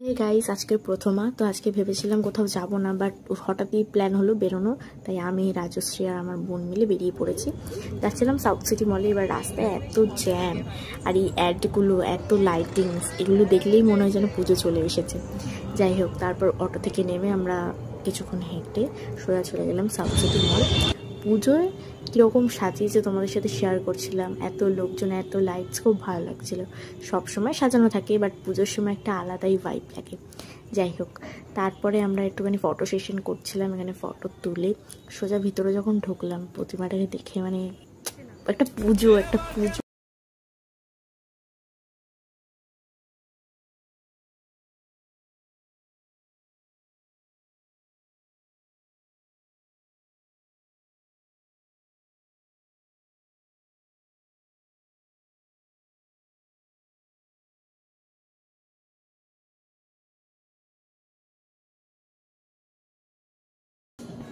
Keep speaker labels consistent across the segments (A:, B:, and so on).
A: এই গাইস আজকের প্রথমা তো আজকে ভেবেছিলাম কোথাও যাব না, বাট হঠাৎই প্ল্যান হলো বেরোনো। তাই আমি, রাজশ্রী আর আমার বোন মিলে বেরিয়ে পড়েছি। যাচ্ছিলাম সাউথ সিটি মলে। এবার রাস্তায় এত জ্যাম আর এই অ্যাডগুলো, এত লাইটিংস, এগুলো দেখলেই মনে হয় যেন পুজো চলে এসেছে। যাই হোক, তারপর অটো থেকে নেমে আমরা কিছুক্ষণ হেঁটে সোজা চলে গেলাম সাউথ সিটি মল। পুজোয় কীরকম সাজিয়েছে তোমাদের সাথে শেয়ার করছিলাম। এত লোকজন, এত লাইটস, খুব ভালো লাগছিল। সবসময় সাজানো থাকে, বাট পুজোর সময় একটা আলাদাই ভাইব লাগে। যাই হোক, তারপরে আমরা একটুখানি ফটো সেশন করছিলাম। এখানে ফটো তুলে সোজা ভিতরে যখন ঢুকলাম, প্রতিমাটাকে দেখে মানে একটা পুজো, একটা পুজো।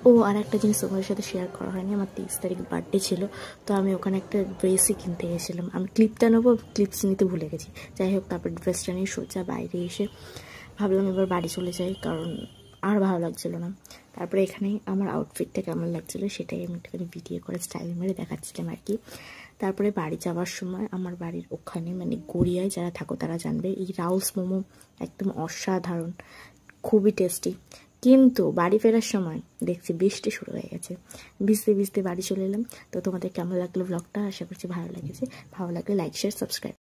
A: ও আর একটা জিনিস তোমাদের সাথে শেয়ার করা হয়নি, আমার 23 তারিখ বার্থডে ছিল। তো আমি ওখানে একটা ড্রেসই কিনতে গেছিলাম। আমি ক্লিপটা নেবো, ক্লিপস নিতে ভুলে গেছি। যাই হোক, তারপর ড্রেসটা নিয়ে সোজা বাইরে এসে ভাবলাম এবার বাড়ি চলে যাই, কারণ আর ভালো লাগছিল না। তারপরে এখানে আমার আউটফিটটা কেমন লাগছিলো সেটাই আমি একটুখানি ভিডিও করে স্টাইল মেরে দেখাচ্ছিলাম আর কি। তারপরে বাড়ি যাওয়ার সময় আমার বাড়ির ওখানে মানে গড়িয়ায় যারা থাকো তারা জানবে, এই রাউস মোমো একদম অসাধারণ, খুবই টেস্টি। কিন্তু বাড়ি ফেরার সময় দেখছি বৃষ্টি শুরু হয়ে গেছে। ভিজতে ভিজতে বাড়ি চলে এলাম। তো তোমাদের কেমন লাগলো ব্লগটা? আশা করছি ভালো লেগেছে। ভালো লাগলে লাইক, শেয়ার, সাবস্ক্রাইব।